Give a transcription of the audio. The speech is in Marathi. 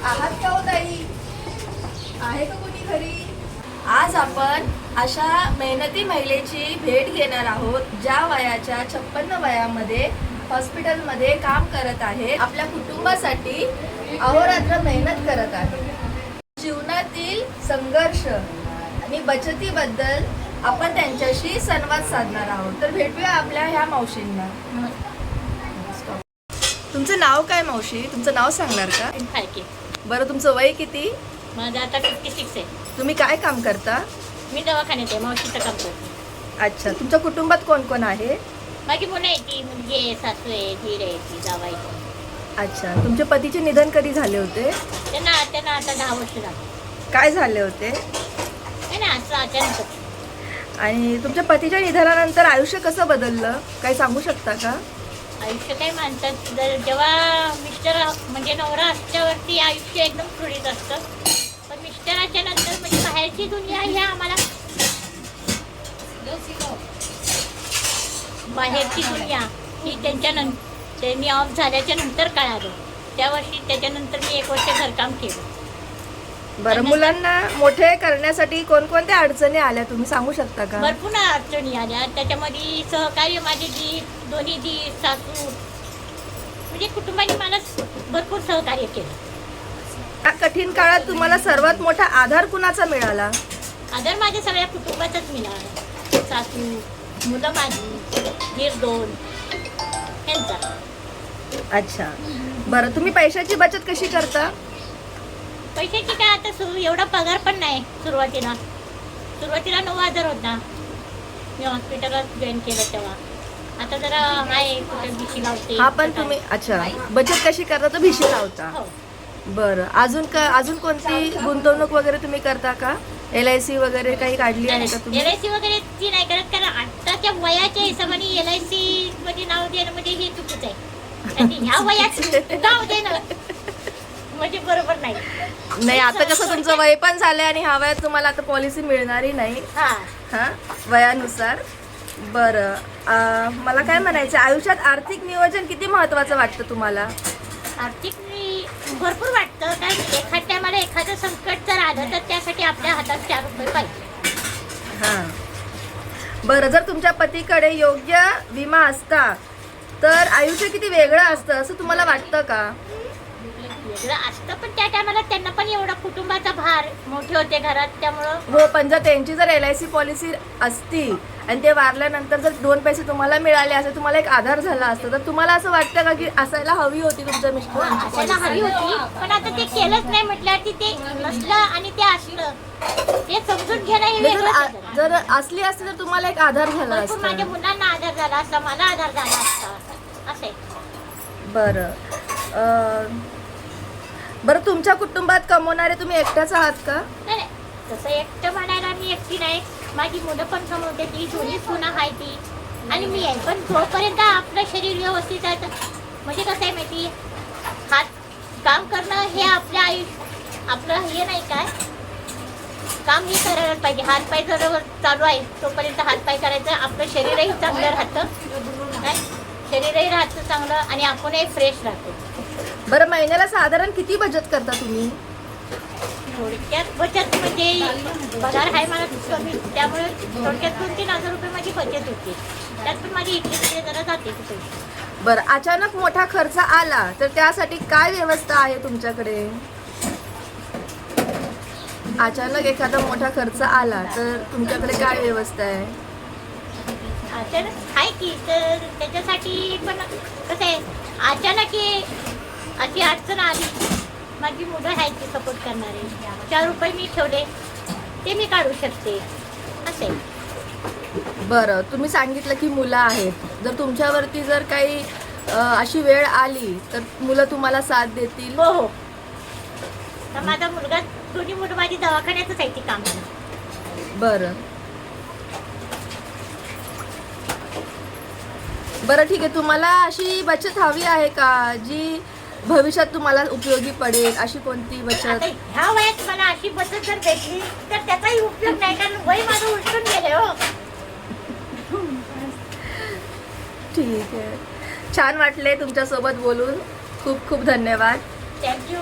आहात का हो ताई? आहे का कोणी घरी? आज आपण अशा मेहनती महिलेची भेट घेणार आहोत ज्या वयाच्या 56 वयामध्ये हॉस्पिटलमध्ये काम करत आहे, आपल्या कुटुंबासाठी अहोरात्र मेहनत करत आहे. जीवनातील संघर्ष आणि बचतीबद्दल आपण त्यांच्याशी संवाद साधणार आहोत. तर भेटूया आपल्या ह्या मावशींना. तुमचं नाव काय मावशी? तुमचं नाव सांगणार का? बरं, तुमचं वय किती? माझं आता 56 आहे. तुम्ही काय काम करता? मी दवाखान्यात आहे, मावशीचं काम करते. अच्छा, तुमच्या कुटुंबात कोण कोण आहे? माझी मुलं आहे, ती मुलगी आहे, सासू आहे, धीर आहे, ती जावाई. अच्छा, तुमच्या पतीचे निधन कधी झाले होते? त्यांना आता 10 वर्ष झाली. काय झाले होते? नाही ना, असं अचानकच. आणि तुमच्या पतीच्या निधनानंतर आयुष्य कसं बदललं, काही सांगू शकता का? आयुष्य काय म्हणतात, जेव्हा मिस्टर म्हणजे नवरा असल्यावरती आयुष्य एकदम सुरळीत असतं, पण मिस्टराच्या नंतर म्हणजे बाहेरची दुनिया ही आम्हाला बाहेरची दुनिया ही त्यांनी ऑफ झाल्याच्या नंतर कळालं. त्या वर्षी त्याच्यानंतर मी 1 वर्ष घरकाम केलं. बरं, मुलांना मोठे करण्यासाठी कोणकोणत्या अडचणी आल्या तुम्ही सांगू शकता का? भरपूर अडचणी आल्या. त्याच्यामध्ये सहकार्य माझे दीर, दोन्ही दीर, सासू, म्हणजे कुटुंबाने मला भरपूर सहकार्य केलं. या कठीण काळात तुम्हाला सर्वात मोठा आधार कुणाचा मिळाला? आदर माझ्या सगळ्या कुटुंबाचाच मिळाला. सासू, मुलं माझी, दीर 2 यांचा. अच्छा, बरं, तुम्ही पैशाची बचत कशी करता? पैशाची काय आता एवढा पगार पण नाही. सुरुवातीला 9,000 होता. मी हॉस्पिटलात जॉईन केलं तेव्हा. आता जरा आहे, कुठे भिशी लावते. हा, पण तुम्ही अच्छा बचत कशी करता तर भिशी लावता. हो. बरं, अजून कोणती गुंतवणूक वगैरे तुम्ही करता का? LIC वगैरे काही काढली आहे का तुम्ही? LIC वगैरे ती नाही करत, कारण आताच्या वयाच्या हिशोबाने LIC मध्ये नाव देणं म्हणजे हे चुकीचं आहे. आणि ह्या वयात नाव देणं म्हणजे बरोबर नाही. नाही, आता कसं तुमचं वय पण झालंय आणि ह्या वयात तुम्हाला आता पॉलिसी मिळणारही नाही. हा, वयानुसार. बरं, मला काय म्हणायचं, आयुष्यात आर्थिक नियोजन किती महत्वाचं वाटतं तुम्हाला? आर्थिक भरपूर वाटतं, कारण एखाद्या टायमाला एखादं संकट जर आलं तर त्यासाठी आपल्या हातात 4 रुपये पाहिजे. हां, बरं, जर तुमच्या पतीकडे योग्य विमा असता तर आयुष्य किती वेगळं असतं असं तुम्हाला वाटतं का? वेगळं असतं, पण त्या टायमाला त्यांना पण एवढा कुटुंबाचा भार, मोठे होते घरात, त्यामुळं. हो, पण जर त्यांची जर LIC पॉलिसी असती आणि ते वारल्यानंतर जर 2 पैसे तुम्हाला मिळाले असते, तुम्हाला एक आधार झाला असता, तर तुम्हाला असं वाटतं का की असायला हवी होती तुमच्या मिस्टरांची असायला हवी होती, पण आता ते केलंच नाही म्हटल्यावरती ते नसलं आणि ते असलं ते समजून घेणं हे वेगळं आहे. जर असली असती तर तुम्हाला एक आधार झाला भरपूर असता. माझ्या मुलांना आधार झाला असता, मला आधार झाला असता, असं आहे. बरं, तुमच्या कुटुंबात कमवणारे तुम्ही एकट्याच आहात का? नाही, तसं एकटं म्हणायला मी एकटी नाही. माझी मुलं पण कमवते, ती दोन्ही पुन्हा आहे ती, आणि मी आहे. पण जोपर्यंत आपलं शरीर व्यवस्थित आहे, म्हणजे कसं आहे माहिती, हात काम करणं हे आपल्या आपलं हे नाही काय, काम हे करायला पाहिजे. हातपाय जर चालू आहे तोपर्यंत हातपाय करायचं, आपलं शरीरही चांगलं राहतं, काय शरीरही राहतं चांगलं, आणि आपणही फ्रेश राहतो. बरं, महिन्याला साधारण किती बचत करता तुम्ही? थोडक्यात बचत म्हणजे पगार आहे मला कमी, त्यामुळे थोडक्यात 2-3 हजार रुपये माझी बचत होती. त्यात पण माझी इकडे तिकडे जरा जाते कुठे. बरं, अचानक मोठा खर्च आला तर त्यासाठी काय व्यवस्था आहे तुमच्याकडे? अचानक एखादा मोठा खर्च आला तर तुमच्याकडे काय व्यवस्था आहे? अचानक आहे की, तर त्याच्यासाठी पण कसं आहे, अचानक अशी अडचण आली, माझी मुलं आहेत ते सपोर्ट करणारे, 4 रुपये मी ठेवले ते मी काढू शकते, असे. बरं, तुम्ही सांगितलं की मुलं आहेत, जर तुमच्यावरती जर काही अशी वेळ आली तर मुलं तुम्हाला साथ देतील? हो हो. तर माझा मुलगा, दोन्ही मुलं माझी दवाखान्यातच आहे ती कामाला. बरं, ठीक आहे. तुम्हाला अशी बचत हवी आहे का जी भविष्यात तुम्हाला उपयोगी पडेल? अशी कोणती बचत? ह्या वयात मला अशी बचत जर भेटली तर त्याचाही उपयोग नाही, कारण वय माझं उलटून गेले. हो, ठीक आहे. छान वाटले तुमच्यासोबत बोलून. खूप खूप धन्यवाद. थँक्यू.